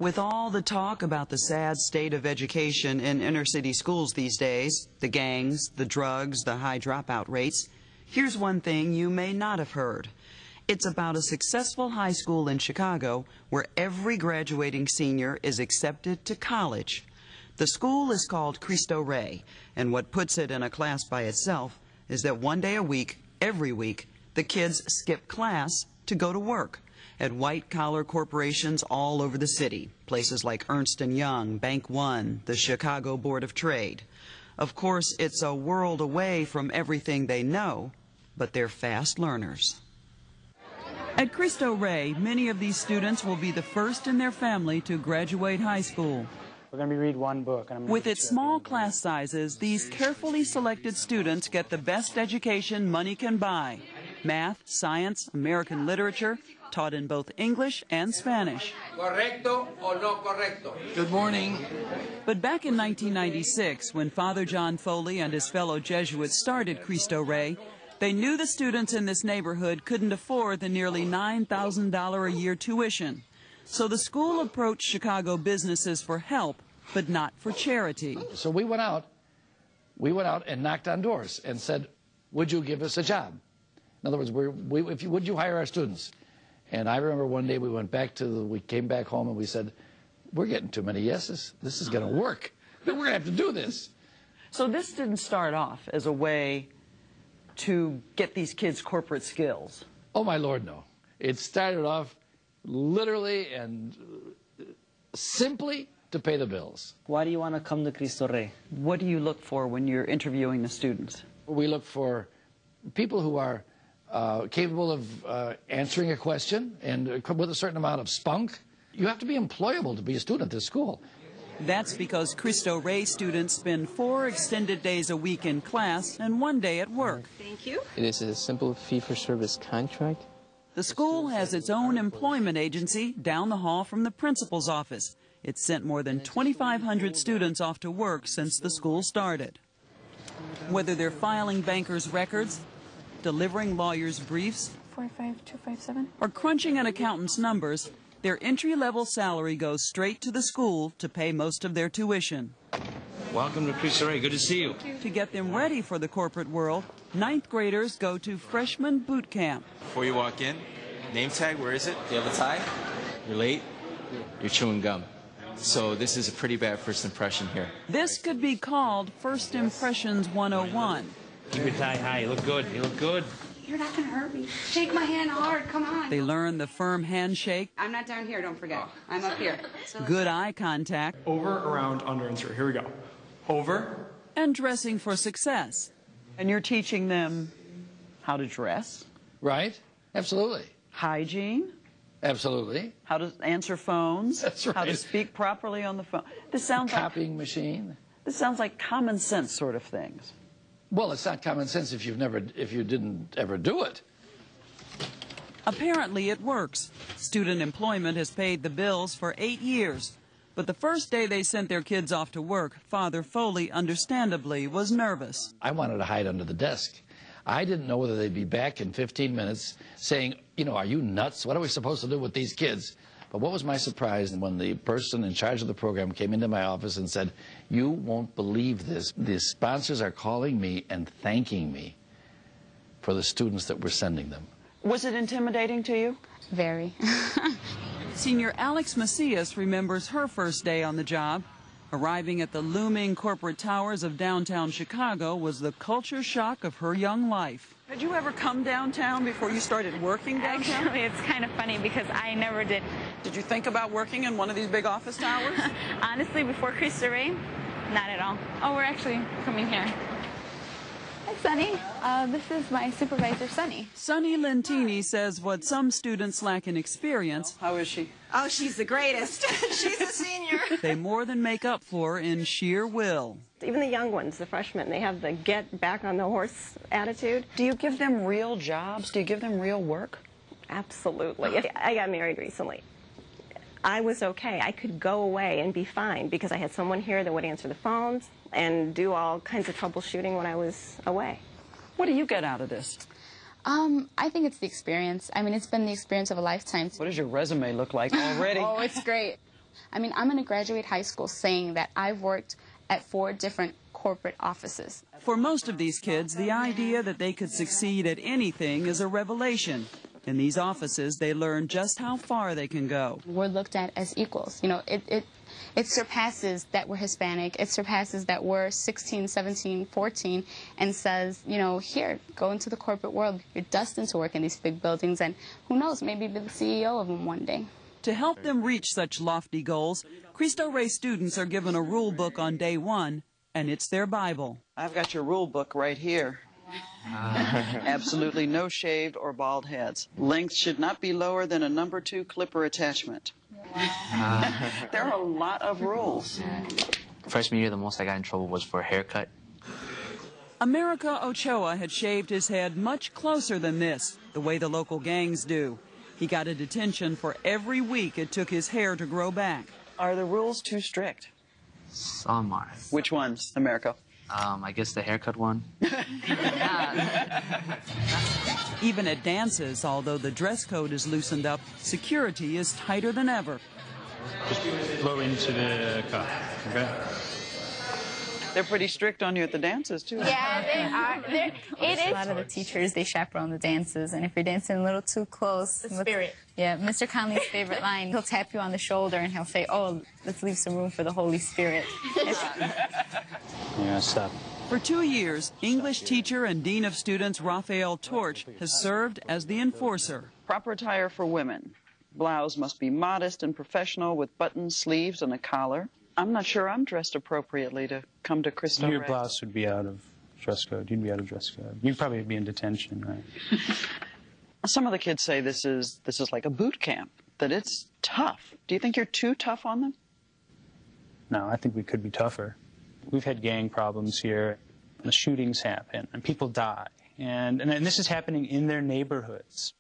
With all the talk about the sad state of education in inner-city schools these days, the gangs, the drugs, the high dropout rates, here's one thing you may not have heard. It's about a successful high school in Chicago where every graduating senior is accepted to college. The school is called Cristo Rey, and what puts it in a class by itself is that one day a week, every week, the kids skip class to go to work at white-collar corporations all over the city, places like Ernst & Young, Bank One, the Chicago Board of Trade. Of course, it's a world away from everything they know, but they're fast learners. At Cristo Rey, many of these students will be the first in their family to graduate high school. We're going to read one book. With its small class sizes, these carefully selected students get the best education money can buy. Math, science, American literature, taught in both English and Spanish. Correcto o no correcto? Good morning. But back in 1996, when Father John Foley and his fellow Jesuits started Cristo Rey, they knew the students in this neighborhood couldn't afford the nearly $9,000 a year tuition. So the school approached Chicago businesses for help, but not for charity. So we went out and knocked on doors and said, would you give us a job? In other words, would you hire our students? And I remember one day we came back home and we said, we're getting too many yeses. This is going to work. We're going to have to do this. So this didn't start off as a way to get these kids corporate skills. Oh, my Lord, no. It started off literally and simply to pay the bills. Why do you want to come to Cristo Rey? What do you look for when you're interviewing the students? We look for people who are capable of answering a question and with a certain amount of spunk. You have to be employable to be a student at this school. That's because Cristo Rey students spend 4 extended days a week in class and 1 day at work. Thank you. It is a simple fee-for-service contract. The school has its own employment agency down the hall from the principal's office. It's sent more than 2,500 students off to work since the school started. Whether they're filing bankers' records, delivering lawyers' briefs, 45257, or crunching an accountant's numbers, their entry-level salary goes straight to the school to pay most of their tuition. Welcome to Cristo Rey. Good to see you. To get them ready for the corporate world, 9th graders go to freshman boot camp. Before you walk in, name tag, where is it? Do you have a tie? You're late? You're chewing gum. So this is a pretty bad first impression here. This could be called First Impressions 101. Keep your tie high. You look good. You look good. You're not going to hurt me. Shake my hand hard. Come on. They learn the firm handshake. I'm not down here, don't forget. I'm up here. Good eye contact. Over, around, under, and through. Here we go. Over. And dressing for success. And you're teaching them how to dress. Right? Absolutely. Hygiene. Absolutely. How to answer phones. That's right. How to speak properly on the phone. This sounds like copying machine. This sounds like common sense sort of things. Well, it's not common sense if you didn't ever do it. Apparently it works. Student employment has paid the bills for 8 years. But the first day they sent their kids off to work, Father Foley, understandably, was nervous. I wanted to hide under the desk. I didn't know whether they'd be back in 15 minutes saying, you know, are you nuts? What are we supposed to do with these kids? But what was my surprise when the person in charge of the program came into my office and said, you won't believe this. The sponsors are calling me and thanking me for the students that we're sending them. Was it intimidating to you? Very. Senior Alex Macias remembers her first day on the job. Arriving at the looming corporate towers of downtown Chicago was the culture shock of her young life. Did you ever come downtown before you started working downtown? Actually, it's kind of funny because I never did. Did you think about working in one of these big office towers? Honestly, before Cristo Rey, not at all. Oh, we're actually coming here. Hi, Sunny. This is my supervisor, Sunny. Sunny Lentini says what some students lack in experience. How is she? Oh, she's the greatest. She's a senior. They more than make up for in sheer will. Even the young ones, the freshmen, they have the get back on the horse attitude. Do you give them real jobs? Do you give them real work? Absolutely. I got married recently. I was okay. I could go away and be fine because I had someone here that would answer the phones and do all kinds of troubleshooting when I was away. What do you get out of this? I think it's the experience. I mean, it's been the experience of a lifetime. What does your resume look like already? Oh, it's great. I mean, I'm going to graduate high school saying that I've worked at 4 different corporate offices. For most of these kids, the idea that they could succeed at anything is a revelation. In these offices, they learn just how far they can go. We're looked at as equals. You know, it surpasses that we're Hispanic. It surpasses that we're 16, 17, 14, and says, you know, here, go into the corporate world. You're destined to work in these big buildings, and who knows, maybe be the CEO of them one day. To help them reach such lofty goals, Cristo Rey students are given a rule book on day 1, and it's their Bible. I've got your rule book right here. Absolutely no shaved or bald heads. Length should not be lower than a number 2 clipper attachment. There are a lot of rules. Freshman year, the most I got in trouble was for a haircut. America Ochoa had shaved his head much closer than this, the way the local gangs do. He got a detention for every week it took his hair to grow back. Are the rules too strict? Some are. Which ones, America? I guess the haircut one. Even at dances, although the dress code is loosened up, security is tighter than ever. Just blow into the cup, okay? They're pretty strict on you at the dances, too. Yeah, they are. A lot of the teachers, they chaperone the dances, and if you're dancing a little too close... The spirit. Yeah, Mr. Conley's favorite line, he'll tap you on the shoulder and he'll say, oh, let's leave some room for the Holy Spirit. Yeah, stop. For 2 years, English teacher and dean of students Raphael Torch has served as the enforcer. Proper attire for women. Blouse must be modest and professional with buttons, sleeves, and a collar. I'm not sure I'm dressed appropriately to come to Cristo Ray. Your blouse would be out of dress code. You'd be out of dress code. You'd probably be in detention, right? Some of the kids say this is like a boot camp, that it's tough. Do you think you're too tough on them? No, I think we could be tougher. We've had gang problems here. The shootings happen, and people die. And this is happening in their neighborhoods.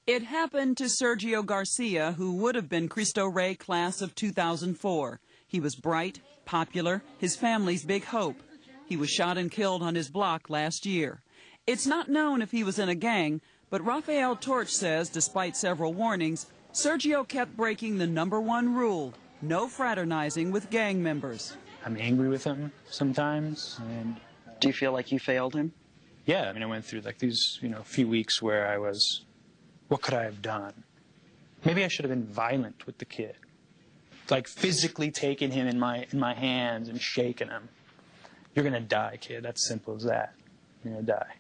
It happened to Sergio Garcia, who would have been Cristo Rey class of 2004. He was bright, popular, his family's big hope. He was shot and killed on his block last year. It's not known if he was in a gang, but Raphael Torch says, despite several warnings, Sergio kept breaking the #1 rule, no fraternizing with gang members. I'm angry with him sometimes. And do you feel like you failed him? Yeah, I mean, I went through like these, few weeks where I was, what could I have done? Maybe I should have been violent with the kid. Like physically taking him in my hands and shaking him. You're gonna die, kid. That's simple as that. You're gonna die.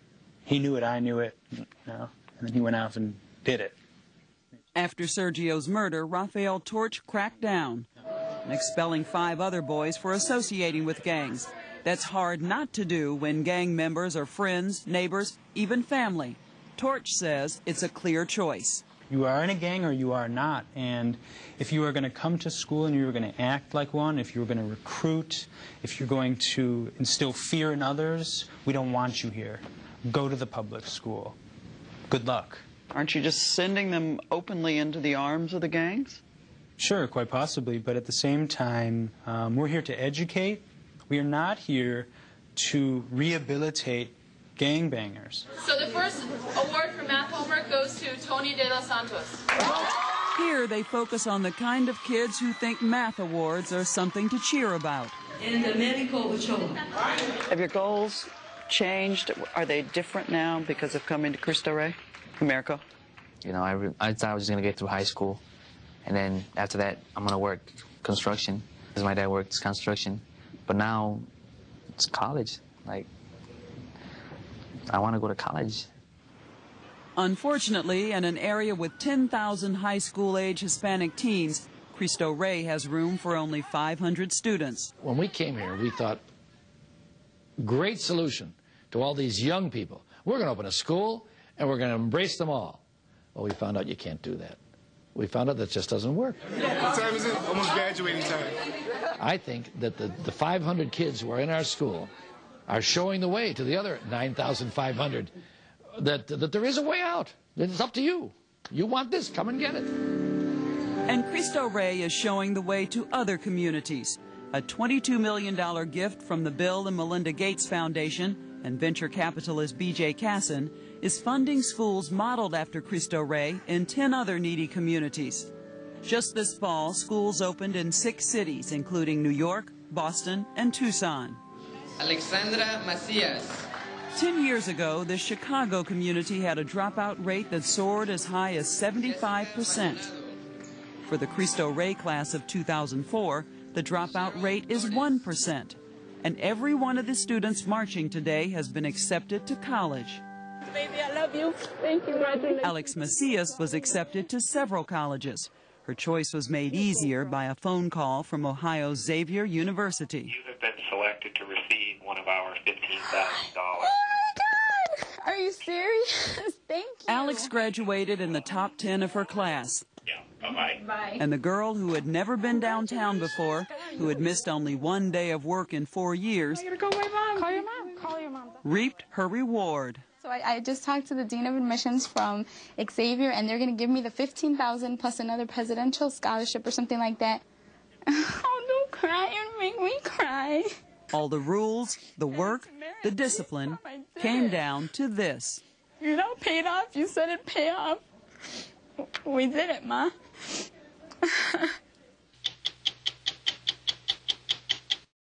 He knew it, I knew it, and then he went out and did it. After Sergio's murder, Raphael Torch cracked down, expelling 5 other boys for associating with gangs. That's hard not to do when gang members are friends, neighbors, even family. Torch says it's a clear choice. You are in a gang or you are not, and if you are going to come to school and you're going to act like one, if you're going to recruit, if you're going to instill fear in others, we don't want you here. Go to the public school. Good luck. Aren't you just sending them openly into the arms of the gangs? Sure, quite possibly, but at the same time, we're here to educate. We are not here to rehabilitate gangbangers. So the first award for math homework goes to Tony de los Santos. Here they focus on the kind of kids who think math awards are something to cheer about. Have your goals changed? Are they different now because of coming to Cristo Rey? America? I thought I was just going to get through high school, and then after that, I'm going to work construction, because my dad worked construction. But now, it's college. I want to go to college. Unfortunately, in an area with 10,000 high school-age Hispanic teens, Cristo Rey has room for only 500 students. When we came here, we thought, great solution to all these young people. We're going to open a school, and we're going to embrace them all. Well, we found out you can't do that. We found out that just doesn't work. What time is it? Almost graduating time. I think that the 500 kids who are in our school are showing the way to the other 9,500 that there is a way out. It's up to you. You want this, come and get it. And Cristo Rey is showing the way to other communities. A $22 million gift from the Bill and Melinda Gates Foundation and venture capitalist B.J. Casson is funding schools modeled after Cristo Rey in 10 other needy communities. Just this fall, schools opened in 6 cities, including New York, Boston, and Tucson. Alexandra Macias. 10 years ago, the Chicago community had a dropout rate that soared as high as 75%. For the Cristo Rey class of 2004, the dropout rate is 1%. And every one of the students marching today has been accepted to college. Baby, I love you. Thank you, congratulations. Alex Macias was accepted to several colleges. Her choice was made easier by a phone call from Ohio's Xavier University. You have been selected to receive one of our $15,000. Oh my God! Are you serious? Thank you. Alex graduated in the top 10 of her class. Bye-bye. And the girl who had never been downtown before, who had missed only 1 day of work in 4 years, Call your mom. Call your mom. reaped her reward. So I just talked to the Dean of Admissions from Xavier, and they're going to give me the $15,000 plus another presidential scholarship or something like that. Oh, don't cry. You make me cry. All the rules, the work, the discipline came down to this. You know, paid off. You said it pay off. We did it, Ma.